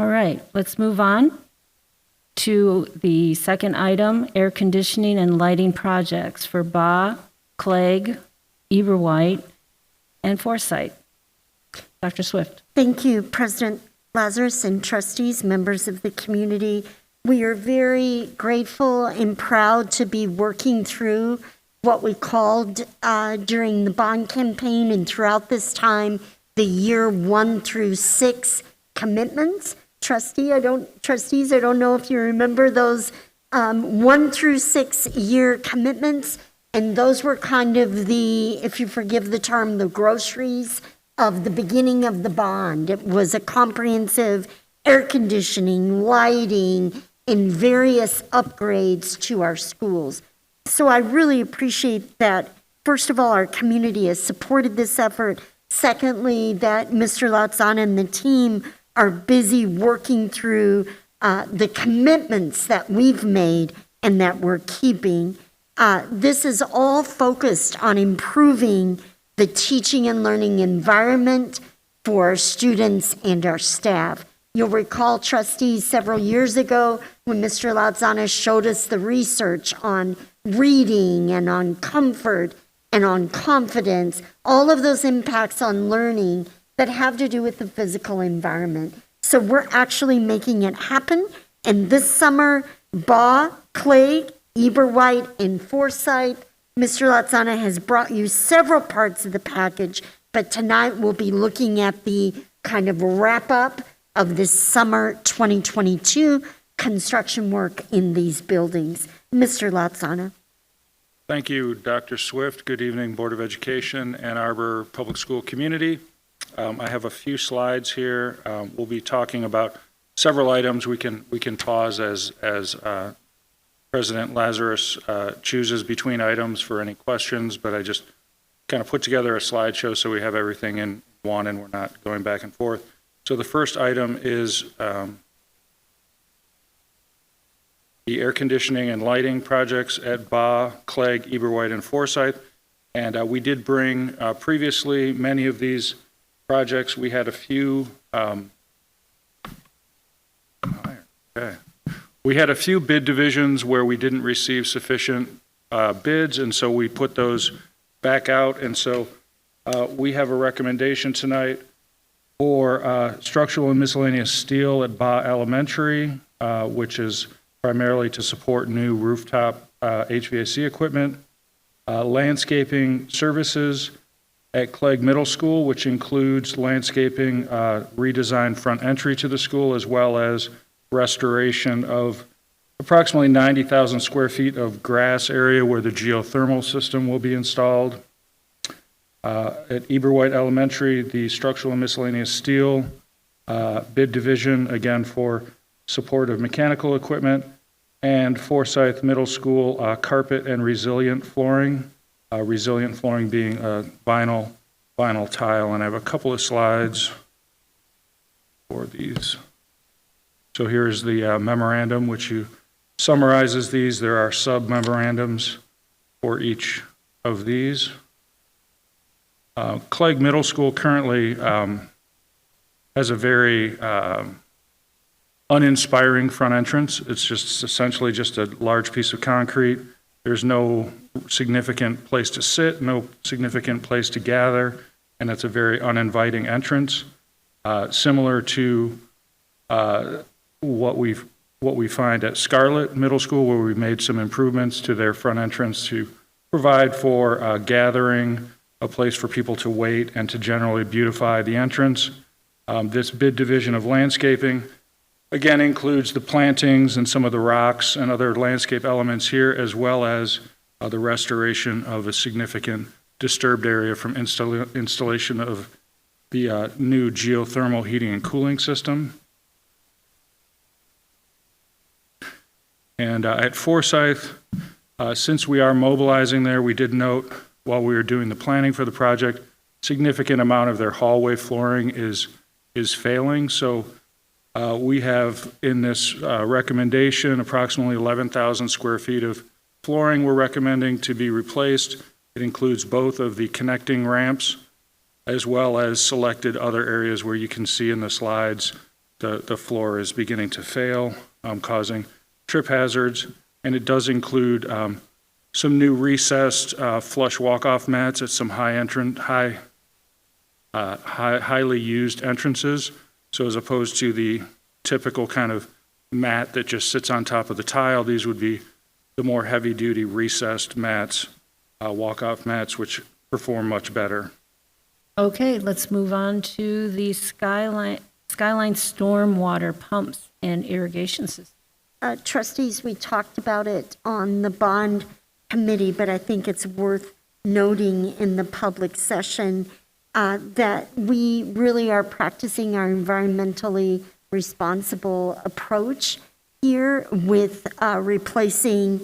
All right, let's move on to the second item, air conditioning and lighting projects for Bach, Clague, Eberwhite, and Forsythe. Dr. Swift. Thank you, President Lazarus and trustees, members of the community. We are very grateful and proud to be working through what we called during the bond campaign and throughout this time, the year 1 through 6 commitments. Trustees, I don't know if you remember those 1 through 6 year commitments. And those were kind of the, if you forgive the term, the groceries of the beginning of the bond. It was a comprehensive air conditioning, lighting, and various upgrades to our schools. So I really appreciate that, first of all, our community has supported this effort. Secondly, that Mr. Lazzana and the team are busy working through the commitments that we've made and that we're keeping. This is all focused on improving the teaching and learning environment for our students and our staff. You'll recall, trustees, several years ago when Mr. Lazzana showed us the research on reading and on comfort and on confidence, all of those impacts on learning that have to do with the physical environment. So we're actually making it happen. And this summer, Bach, Clague, Eberwhite, and Forsythe, Mr. Lazzana has brought you several parts of the package, but tonight we'll be looking at the kind of wrap up of this summer 2022 construction work in these buildings. Mr. Lazzana. Thank you, Dr. Swift. Good evening, Board of Education and Arbor Public School community. I have a few slides here. We'll be talking about several items. We can pause as President Lazarus chooses between items for any questions, but I just kind of put together a slideshow so we have everything in one and we're not going back and forth. So the first item is the air conditioning and lighting projects at Bach, Clague, Eberwhite, and Forsythe. And we did bring previously many of these projects. We had a few We had a few bid divisions where we didn't receive sufficient bids, and so we put those back out. And so we have a recommendation tonight for structural and miscellaneous steel at Bach Elementary, which is primarily to support new rooftop HVAC equipment, landscaping services at Clague Middle School, which includes landscaping, redesigned front entry to the school, as well as restoration of approximately 90,000 square feet of grass area where the geothermal system will be installed. At Eberwhite Elementary, the structural and miscellaneous steel bid division, again for support of mechanical equipment, and Forsythe Middle School carpet and resilient flooring being a vinyl tile. And I have a couple of slides for these. So here's the memorandum, which summarizes these. There are sub-memorandums for each of these. Clague Middle School currently has a very uninspiring front entrance. It's just essentially just a large piece of concrete. There's no significant place to sit, no significant place to gather, and it's a very uninviting entrance. Similar to what we find at Scarlett Middle School, where we made some improvements to their front entrance to provide for gathering, a place for people to wait, and to generally beautify the entrance. This bid division of landscaping, again, includes the plantings and some of the rocks and other landscape elements here, as well as the restoration of a significant disturbed area from installation of the new geothermal heating and cooling system. And at Forsythe, since we are mobilizing there, we did note while we were doing the planning for the project, significant amount of their hallway flooring is failing. So we have in this recommendation approximately 11,000 square feet of flooring we're recommending to be replaced. It includes both of the connecting ramps as well as selected other areas where you can see in the slides the floor is beginning to fail, causing trip hazards. And it does include some new recessed flush walk-off mats at some highly used entrances. So as opposed to the typical kind of mat that just sits on top of the tile, these would be the more heavy-duty recessed mats, walk-off mats, which perform much better. Okay, let's move on to the Skyline stormwater pumps and irrigation system. Trustees, we talked about it on the bond committee, but I think it's worth noting in the public session that we really are practicing our environmentally responsible approach here with replacing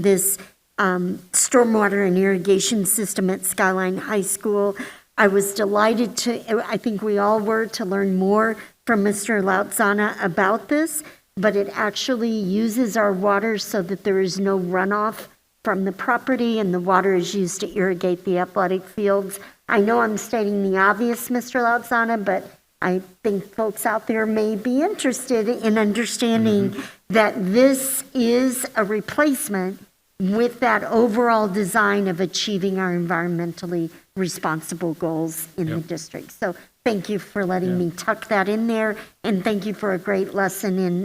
this stormwater and irrigation system at Skyline High School. I was delighted I think we all were, to learn more from Mr. Lautzana about this, but it actually uses our water so that there is no runoff from the property, and the water is used to irrigate the athletic fields. I know I'm stating the obvious, Mr. Lautzana, but I think folks out there may be interested in understanding that this is a replacement with that overall design of achieving our environmentally responsible goals in the district. So thank you for letting me tuck that in there, and thank you for a great lesson in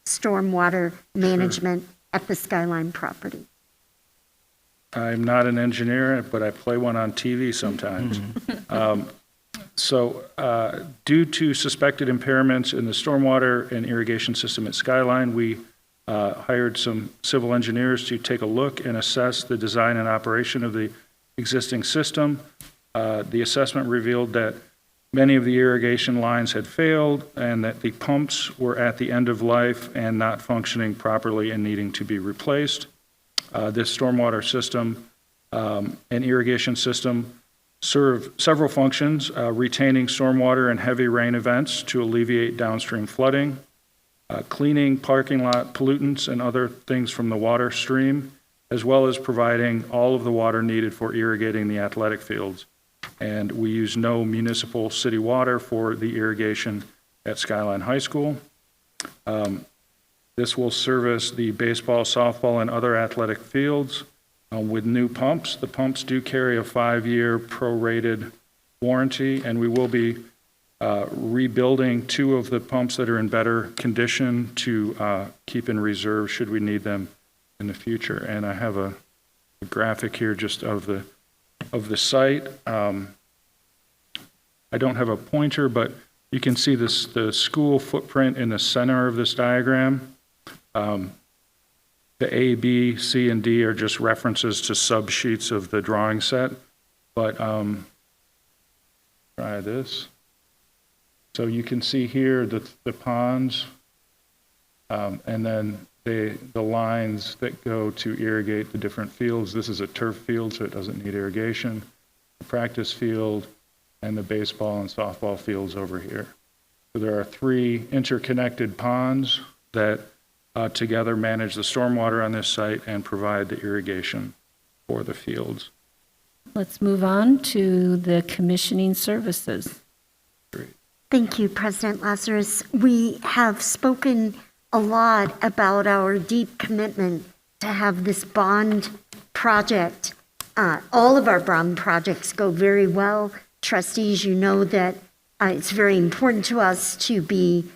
stormwater management at the Skyline property. I'm not an engineer, but I play one on TV sometimes. Due to suspected impairments in the stormwater and irrigation system at Skyline, we hired some civil engineers to take a look and assess the design and operation of the existing system. The assessment revealed that many of the irrigation lines had failed and that the pumps were at the end of life and not functioning properly and needing to be replaced. This stormwater system and irrigation system serve several functions, retaining stormwater in heavy rain events to alleviate downstream flooding, cleaning parking lot pollutants and other things from the water stream, as well as providing all of the water needed for irrigating the athletic fields. And we use no municipal city water for the irrigation at Skyline High School. This will service the baseball, softball, and other athletic fields with new pumps. The pumps do carry a 5-year prorated warranty, and we will be rebuilding 2 of the pumps that are in better condition to keep in reserve should we need them in the future. And I have a graphic here just of the site. I don't have a pointer, but you can see the school footprint in the center of this diagram. The A, B, C, and D are just references to subsheets of the drawing set, but try this. So you can see here the ponds, and then the lines that go to irrigate the different fields. This is a turf field, so it doesn't need irrigation. The practice field and the baseball and softball fields over here. So there are 3 interconnected ponds that together manage the stormwater on this site and provide the irrigation for the fields. Let's move on to the commissioning services. Great. Thank you, President Lazarus. We have spoken a lot about our deep commitment to have this bond project. All of our bond projects go very well. Trustees, you know that it's very important to us to be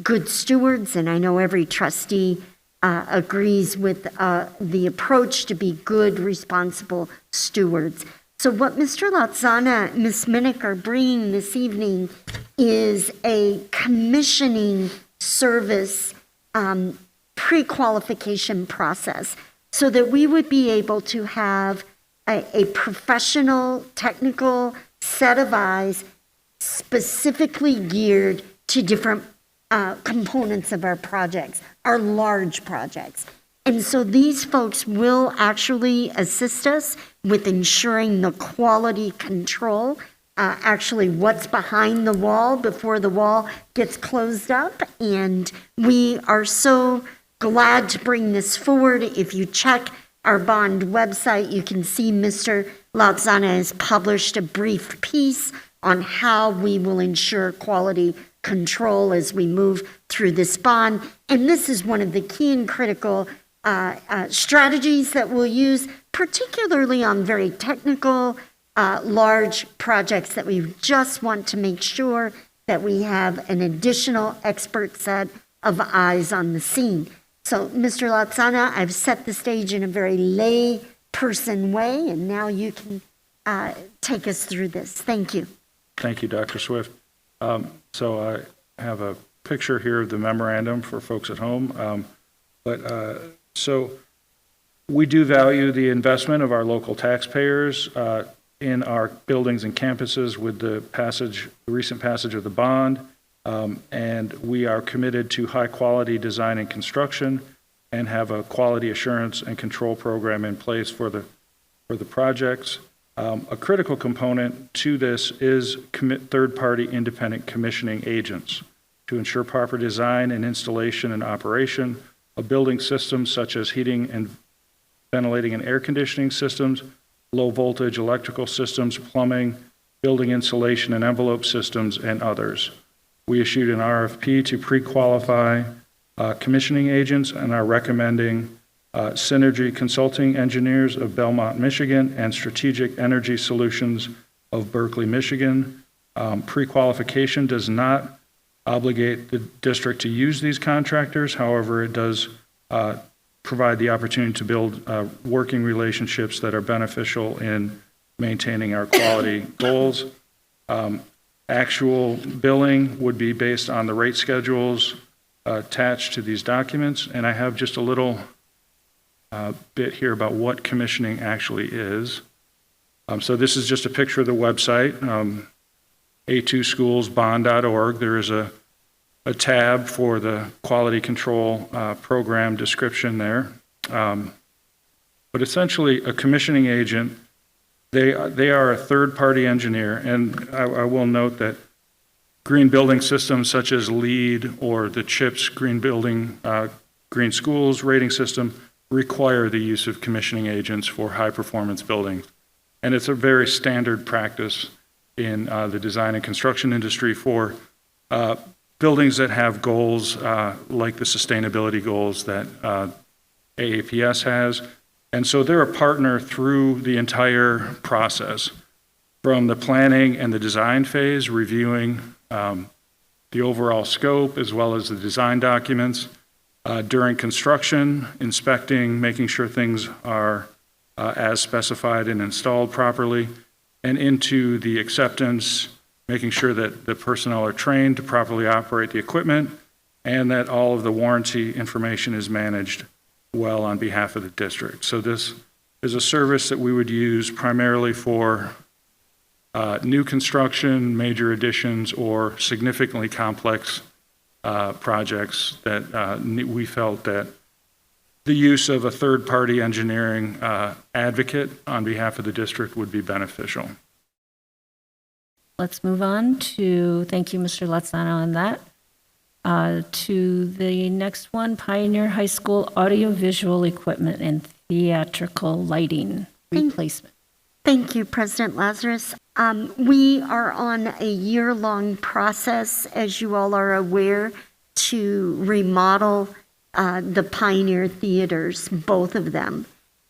good stewards, and I know every trustee agrees with the approach to be good, responsible stewards. So what Mr. Lautzana and Ms. Minnick are bringing this evening is a commissioning service pre-qualification process so that we would be able to have a professional, technical set of eyes specifically geared to different components of our projects, our large projects. And so these folks will actually assist us with ensuring the quality control, actually what's behind the wall before the wall gets closed up. And we are so glad to bring this forward. If you check our bond website, you can see Mr. Lautzana has published a brief piece on how we will ensure quality control as we move through this bond. And this is one of the key and critical strategies that we'll use, particularly on very technical, large projects that we just want to make sure that we have an additional expert set of eyes on the scene. So, Mr. Latsana, I've set the stage in a very lay person way, and now you can take us through this. Thank you. Thank you, Dr. Swift. So I have a picture here of the memorandum for folks at home. So we do value the investment of our local taxpayers in our buildings and campuses with the recent passage of the bond. And we are committed to high-quality design and construction and have a quality assurance and control program in place for the projects. A critical component to this is third-party independent commissioning agents to ensure proper design and installation and operation of building systems such as heating and ventilating and air conditioning systems, low-voltage electrical systems, plumbing, building insulation and envelope systems, and others. We issued an RFP to pre-qualify commissioning agents and are recommending Synergy Consulting Engineers of Belmont, Michigan, and Strategic Energy Solutions of Berkeley, Michigan. Pre-qualification does not obligate the district to use these contractors. However, it does provide the opportunity to build working relationships that are beneficial in maintaining our quality goals. Actual billing would be based on the rate schedules attached to these documents, and I have just a little bit here about what commissioning actually is. So this is just a picture of the website, a2schoolsbond.org. There is a tab for the quality control program description there. But essentially, a commissioning agent, they are a third-party engineer, and I will note that green building systems such as LEED or the CHIPS Green Building, Green Schools rating system require the use of commissioning agents for high-performance buildings. And it's a very standard practice in the design and construction industry for buildings that have goals like the sustainability goals that AAPS has. And so they're a partner through the entire process, from the planning and the design phase, reviewing the overall scope as well as the design documents, during construction, inspecting, making sure things are as specified and installed properly, and into the acceptance, making sure that the personnel are trained to properly operate the equipment, and that all of the warranty information is managed well on behalf of the district. So this is a service that we would use primarily for new construction, major additions, or significantly complex projects that we felt that the use of a third-party engineering advocate on behalf of the district would be beneficial. Let's move on to, thank you, Mr. Latsana, on that. To the next one, Pioneer High School audiovisual equipment and theatrical lighting replacement. Thank you, President Lazarus. We are on a year-long process, as you all are aware, to remodel the Pioneer theaters, both of them.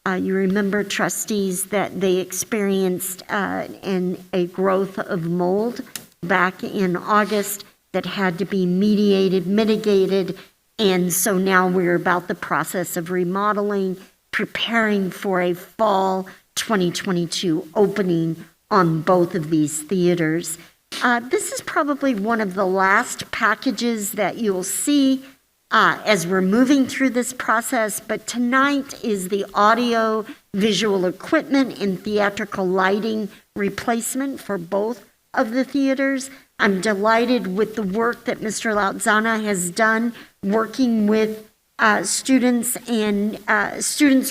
You remember, trustees, that they experienced a growth of mold back in August that had to be mitigated, and so now we're about the process of remodeling, preparing for a fall 2022 opening on both of these theaters. This is probably one of the last packages that you'll see as we're moving through this process, but tonight is the audio visual equipment and theatrical lighting replacement for both of the theaters. I'm delighted with the work that Mr. Latsana has done working with students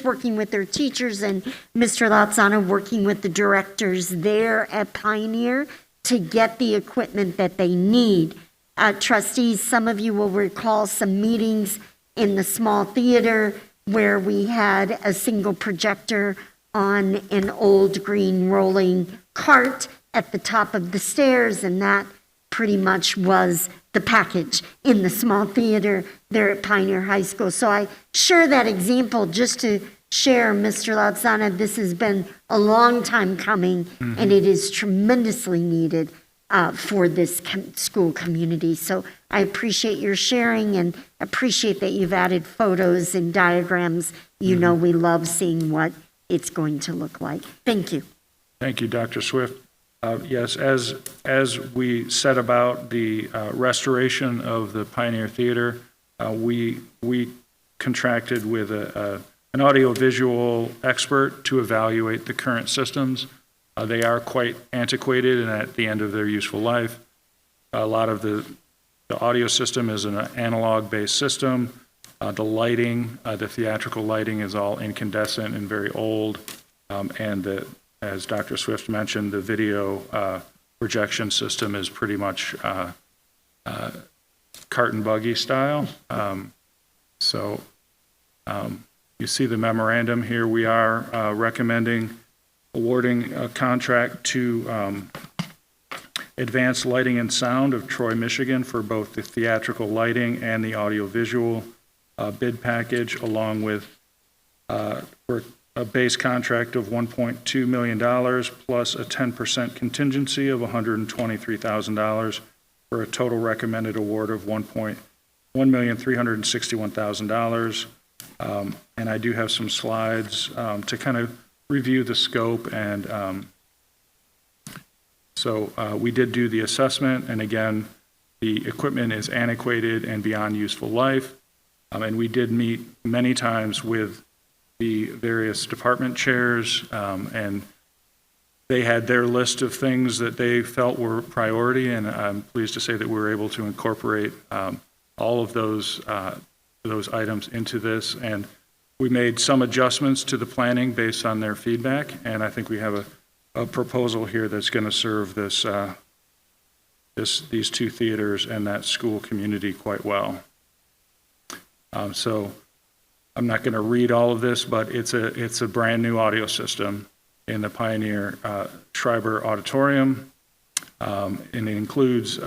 working with their teachers, and Mr. Latsana working with the directors there at Pioneer to get the equipment that they need. Trustees, some of you will recall some meetings in the small theater where we had a single projector on an old green rolling cart at the top of the stairs, and that pretty much was the package in the small theater there at Pioneer High School. So I share that example just to share, Mr. Lautzana, this has been a long time coming, and it is tremendously needed for this school community. So I appreciate your sharing and appreciate that you've added photos and diagrams. You know we love seeing what it's going to look like. Thank you. Thank you, Dr. Swift. Yes, as we set about the restoration of the Pioneer Theater, we contracted with an audiovisual expert to evaluate the current systems. They are quite antiquated and at the end of their useful life. A lot of the audio system is an analog-based system. The lighting, the theatrical lighting is all incandescent and very old. And as Dr. Swift mentioned, the video projection system is pretty much cart and buggy style. You see the memorandum here. We are recommending awarding a contract to Advanced Lighting and Sound of Troy, Michigan for both the theatrical lighting and the audiovisual bid package, along with for a base contract of $1.2 million plus a 10% contingency of $123,000 for a total recommended award of $1,361,000. And I do have some slides to kind of review the scope. And so we did do the assessment, and again, the equipment is antiquated and beyond useful life. And we did meet many times with the various department chairs, and they had their list of things that they felt were priority, and I'm pleased to say that we were able to incorporate all of those items into this, and we made some adjustments to the planning based on their feedback, and I think we have a proposal here that's going to serve these two theaters and that school community quite well. So I'm not going to read all of this, but it's a brand new audio system in the Pioneer Schreiber Auditorium, and it includes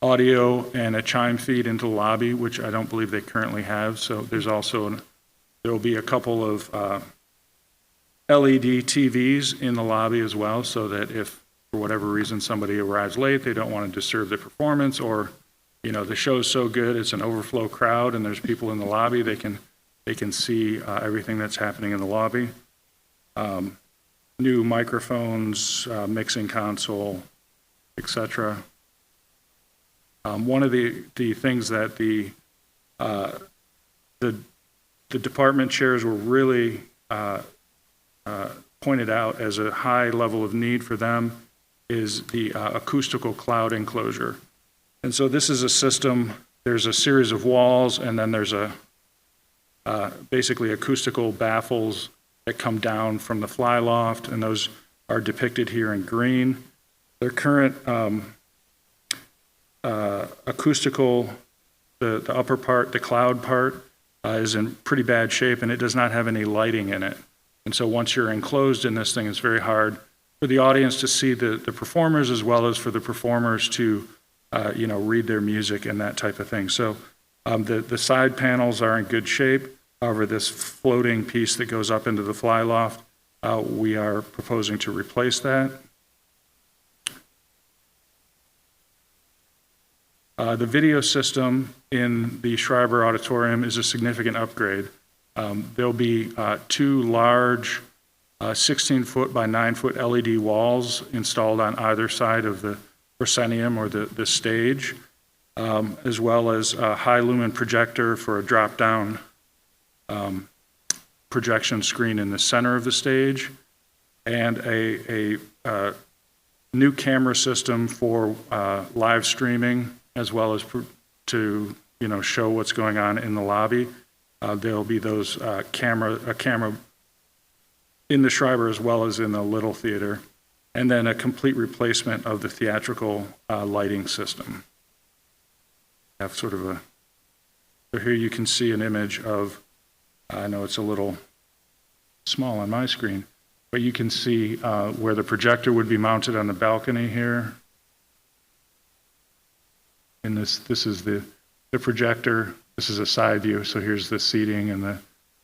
audio and a chime feed into the lobby, which I don't believe they currently have. So there's also there will be a couple of LED TVs in the lobby as well, so that if for whatever reason somebody arrives late, they don't want to disturb the performance, or the show's so good it's an overflow crowd and there's people in the lobby, they can see everything that's happening in the lobby. New microphones, mixing console, etc. One of the things that the department chairs were really pointed out as a high level of need for them is the acoustical cloud enclosure. And so this is a system, there's a series of walls, and then there's basically acoustical baffles that come down from the fly loft, and those are depicted here in green. Their current acoustical, the upper part, the cloud part, is in pretty bad shape, and it does not have any lighting in it. And so once you're enclosed in this thing, it's very hard for the audience to see the performers, as well as for the performers to read their music and that type of thing. So the side panels are in good shape. However, this floating piece that goes up into the fly loft, we are proposing to replace that. The video system in the Schreiber Auditorium is a significant upgrade. There'll be two large 16-foot by 9-foot LED walls installed on either side of the proscenium or the stage, as well as a high lumen projector for a drop-down projection screen in the center of the stage, and a new camera system for live streaming, as well as to show what's going on in the lobby. There'll be those a camera in the Schreiber as well as in the Little Theater, and then a complete replacement of the theatrical lighting system. I have sort of so here you can see an image of, I know it's a little small on my screen, But you can see where the projector would be mounted on the balcony here. And this is the projector. This is a side view, so here's the seating and the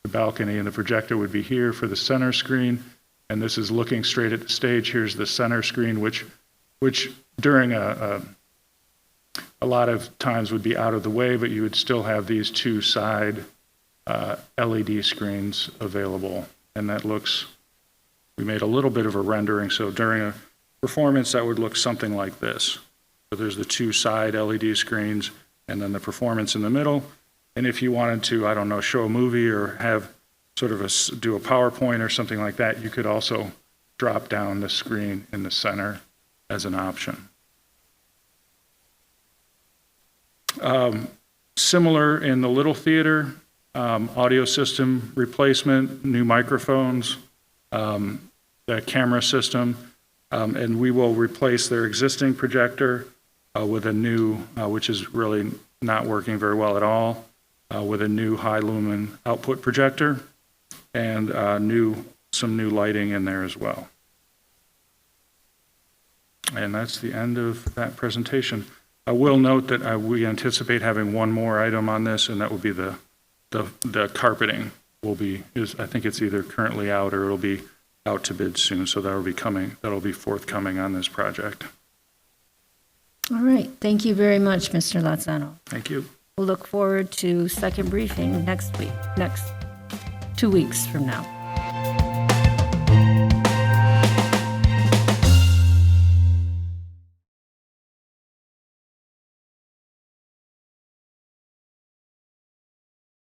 balcony, and the projector would be here for the center screen. And this is looking straight at the stage. Here's the center screen, which during a lot of times would be out of the way, but you would still have these two side LED screens available. And that looks, we made a little bit of a rendering, so during a performance that would look something like this. So there's the two side LED screens and then the performance in the middle. And if you wanted to, I don't know, show a movie or have sort of do a PowerPoint or something like that, you could also drop down the screen in the center as an option. Similar in the little theater, audio system replacement, new microphones, the camera system, and we will replace their existing projector with a new, which is really not working very well at all, with a new high lumen output projector and some new lighting in there as well. And that's the end of that presentation. I will note that we anticipate having one more item on this, and that will be the carpeting. I think it's either currently out or it'll be out to bid soon, so that'll be forthcoming on this project. All right, thank you very much, Mr. Lozano. Thank you. We'll look forward to second briefing next 2 weeks from now.